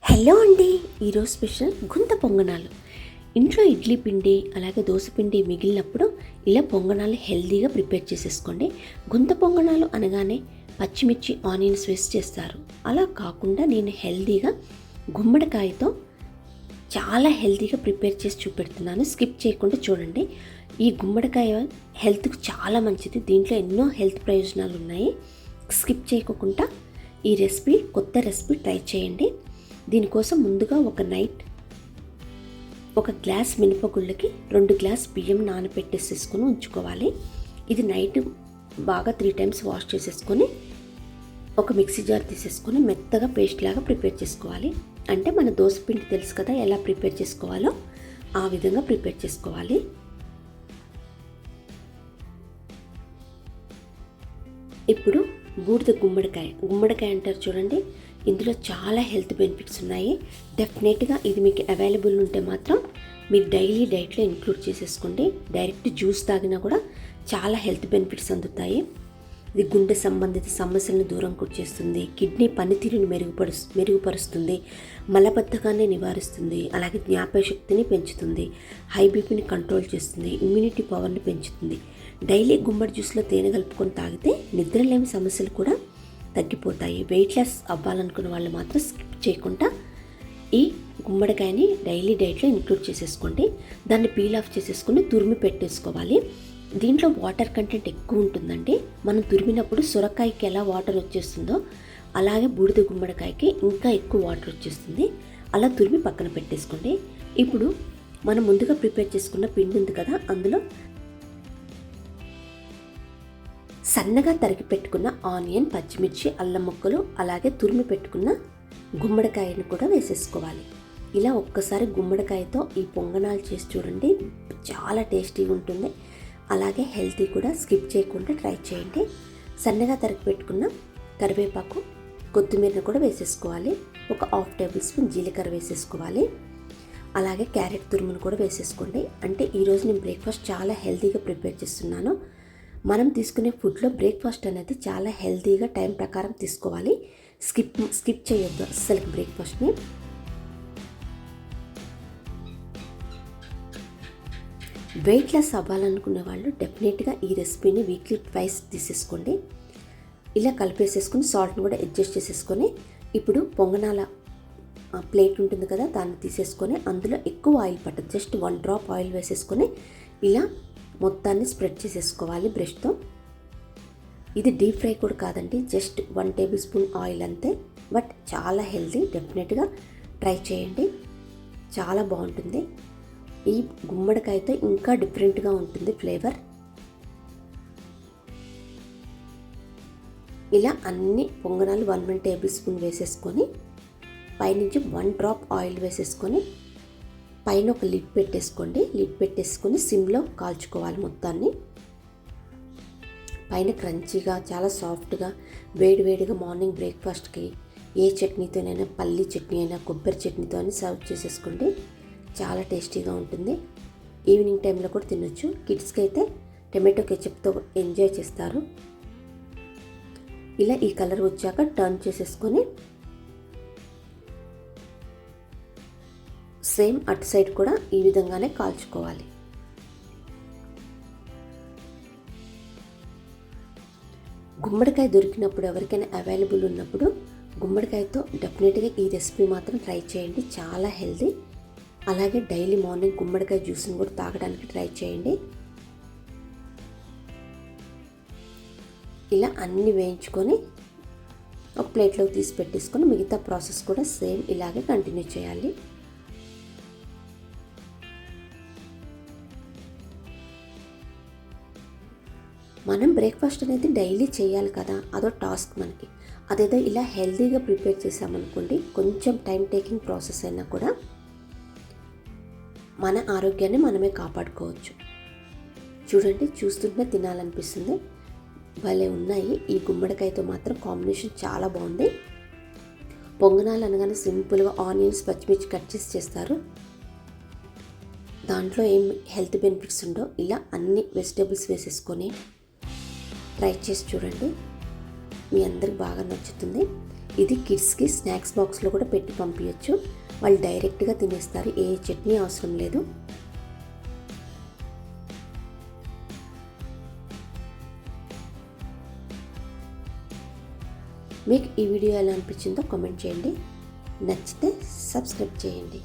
Hello అండి. ఈరోజు special గుంత పొంగనాలు. ఇంట్లో ఇడ్లీ పిండి అలాగే దోశ పిండి మిగిలినప్పుడు ఇలా పొంగనాలు హెల్తీగా ప్రిపేర్ చేసేసుకోండి. గుంత పొంగనాలు అనగానే పచ్చిమిర్చి ఆనియన్స్ వేసి చేస్తారు. అలా కాకుండా నేను హెల్తీగా గుమ్మడికాయతో చాలా హెల్తీగా ప్రిపేర్ చేసి చూపెడుతున్నాను. స్కిప్ చేయకుండా చూడండి. ఈ గుమ్మడికాయ హెల్త్కు చాలా మంచిది. దీంట్లో ఎన్నో హెల్త్ ప్రయోజనాలు ఉన్నాయి. స్కిప్ చేయకుండా ఈ రెసిపీ కొత్త రెసిపీ ట్రై చేయండి. దీనికోసం ముందుగా ఒక గ్లాస్ మినపగుళ్ళకి 2 గ్లాస్ బియ్యం నానబెట్టేసేసుకొని ఉంచుకోవాలి. ఇది నైట్ బాగా 3 టైమ్స్ వాష్ చేసేసుకొని ఒక మిక్సీ జార్ తీసేసుకొని మెత్తగా పేస్ట్ లాగా ప్రిపేర్ చేసుకోవాలి. అంటే మన దోశ పిండి తెలుసు కదా ఎలా ప్రిపేర్ చేసుకోవాలో ఆ విధంగా ప్రిపేర్ చేసుకోవాలి. ఇప్పుడు బూడిద గుమ్మడికాయ అంటారు చూడండి. ఇందులో చాలా హెల్త్ బెనిఫిట్స్ ఉన్నాయి. డెఫినెట్గా ఇది మీకు అవైలబుల్ ఉంటే మాత్రం మీరు డైలీ డైట్లో ఇంక్లూడ్ చేసేసుకోండి. డైరెక్ట్ జ్యూస్ తాగినా కూడా చాలా హెల్త్ బెనిఫిట్స్ అందుతాయి. ఇది గుండె సంబంధిత సమస్యలను దూరం చేస్తుంది, కిడ్నీ పనితీరుని మెరుగుపరుస్తుంది, మలబద్ధకాన్ని నివారిస్తుంది, అలాగే జ్ఞాపకశక్తిని పెంచుతుంది, హై బీపీని కంట్రోల్ చేస్తుంది, ఇమ్యూనిటీ పవర్ని పెంచుతుంది. డైలీ గుమ్మడి జ్యూస్లో తేనె కలుపుకొని తాగితే నిద్రలేమి సమస్యలు కూడా తగ్గిపోతాయి. వెయిట్ లాస్ అవ్వాలనుకున్న వాళ్ళు మాత్రం స్కిప్ చేయకుండా ఈ గుమ్మడికాయని డైలీ డైట్లో ఇంక్లూడ్ చేసేసుకోండి. దాన్ని పీల్ ఆఫ్ చేసేసుకుని తురిమి పెట్టేసుకోవాలి. దీంట్లో వాటర్ కంటెంట్ ఎక్కువ ఉంటుందండి. మనం తురిమినప్పుడు సొరకాయకి ఎలా వాటర్ వచ్చేస్తుందో అలాగే బూడిద గుమ్మడికాయకి ఇంకా ఎక్కువ వాటర్ వచ్చేస్తుంది. అలా తురిమి పక్కన పెట్టేసుకోండి. ఇప్పుడు మనం ముందుగా ప్రిపేర్ చేసుకున్న పిండి ఉంది కదా, అందులో సన్నగా తరిగి పెట్టుకున్న ఆనియన్, పచ్చిమిర్చి, అల్లం ముక్కలు అలాగే తురిమి పెట్టుకున్న గుమ్మడికాయను కూడా వేసేసుకోవాలి. ఇలా ఒక్కసారి గుమ్మడికాయతో ఈ పొంగనాలు చేసి చూడండి. చాలా టేస్టీగా ఉంటుంది. అలాగే హెల్తీ కూడా. స్కిప్ చేయకుండా ట్రై చేయండి. సన్నగా తరిగి పెట్టుకున్న కరివేపాకు, కొత్తిమీరను కూడా వేసేసుకోవాలి. ఒక 1/2 టేబుల్ స్పూన్ జీలకర్ర వేసేసుకోవాలి. అలాగే క్యారెట్ తురుమును కూడా వేసేసుకోండి. అంటే ఈరోజు నేను బ్రేక్ఫాస్ట్ చాలా హెల్తీగా ప్రిపేర్ చేస్తున్నాను. మనం తీసుకునే ఫుడ్లో బ్రేక్ఫాస్ట్ అనేది చాలా హెల్తీగా టైం ప్రకారం తీసుకోవాలి. స్కిప్ చేయొద్దు అస్సలు బ్రేక్ఫాస్ట్ని. వెయిట్ లాస్ అవ్వాలనుకునే వాళ్ళు డెఫినెట్గా ఈ రెసిపీని వీక్లీ ట్వైస్ తీసేసుకోండి. ఇలా కలిపేసేసుకొని సాల్ట్ని కూడా అడ్జస్ట్ చేసేసుకొని ఇప్పుడు పొంగనాల ప్లేట్ ఉంటుంది కదా, దాన్ని తీసేసుకొని అందులో ఎక్కువ ఆయిల్ పట్టదు. జస్ట్ 1 డ్రాప్ ఆయిల్ వేసేసుకొని ఇలా మొత్తాన్ని స్ప్రెడ్ చేసేసుకోవాలి బ్రష్తో. ఇది డీప్ ఫ్రై కూడా కాదండి, జస్ట్ 1 టేబుల్ స్పూన్ ఆయిల్ అంతే. బట్ చాలా హెల్తీ. డెఫినెట్గా ట్రై చేయండి. చాలా బాగుంటుంది. ఈ గుమ్మడికాయతో ఇంకా డిఫరెంట్గా ఉంటుంది ఫ్లేవర్. ఇలా అన్ని పొంగనాలు 1 టేబుల్ స్పూన్ వేసేసుకొని పైనుంచి 1 డ్రాప్ ఆయిల్ వేసేసుకొని పైన ఒక లిడ్ పెట్టేసుకోండి. లిడ్ పెట్టేసుకొని సిమ్లో కాల్చుకోవాలి మొత్తాన్ని. పైన క్రంచీగా చాలా సాఫ్ట్గా వేడివేడిగా మార్నింగ్ బ్రేక్ఫాస్ట్కి ఏ చట్నీతోనైనా, పల్లి చట్నీ అయినా, కొబ్బరి చట్నీతో అయినా సర్వ్ చేసేసుకోండి. చాలా టేస్టీగా ఉంటుంది. ఈవినింగ్ టైంలో కూడా తినొచ్చు. కిడ్స్కి అయితే టమాటో కెచప్తో ఎంజాయ్ చేస్తారు. ఇలా ఈ కలర్ వచ్చాక టర్న్ చేసేసుకొని సేమ్ అటు సైడ్ కూడా ఈ విధంగానే కాల్చుకోవాలి. గుమ్మడికాయ దొరికినప్పుడు, ఎవరికైనా అవైలబుల్ ఉన్నప్పుడు గుమ్మడికాయతో డెఫినెట్గా ఈ రెసిపీ మాత్రం ట్రై చేయండి. చాలా హెల్తీ. అలాగే డైలీ మార్నింగ్ గుమ్మడికాయ జ్యూస్ని కూడా తాగడానికి ట్రై చేయండి. ఇలా అన్నీ వేయించుకొని ఒక ప్లేట్లోకి తీసి పెట్టేసుకొని మిగతా ప్రాసెస్ కూడా సేమ్ ఇలాగే కంటిన్యూ చేయాలి. మనం బ్రేక్ఫాస్ట్ అనేది డైలీ చేయాలి కదా, అదో టాస్క్ మనకి. అదేదో ఇలా హెల్తీగా ప్రిపేర్ చేసామనుకోండి, కొంచెం టైం టేకింగ్ ప్రాసెస్ అయినా కూడా మన ఆరోగ్యాన్ని మనమే కాపాడుకోవచ్చు. చూడండి, చూస్తుంటే తినాలనిపిస్తుంది. భలే ఉన్నాయి. ఈ గుమ్మడికాయతో మాత్రం కాంబినేషన్ చాలా బాగుంది. పొంగనాలు అనగానే సింపుల్గా ఆనియన్స్, పచ్చిమిర్చి కట్ చేసి చేస్తారు. దాంట్లో ఏం హెల్త్ బెనిఫిట్స్ ఉండో ఇలా అన్ని వెజిటేబుల్స్ వేసేసుకొని ట్రై చేసి చూడండి. మీ అందరికి బాగా నచ్చుతుంది. ఇది కిడ్స్కి స్నాక్స్ బాక్స్లో కూడా పెట్టి పంపించచ్చు. వాళ్ళు డైరెక్ట్గా తినేస్తారు, ఏ చట్నీ అవసరం లేదు. మీకు ఈ వీడియో ఎలా అనిపించిందో కామెంట్ చేయండి. నచ్చితే సబ్స్క్రైబ్ చేయండి.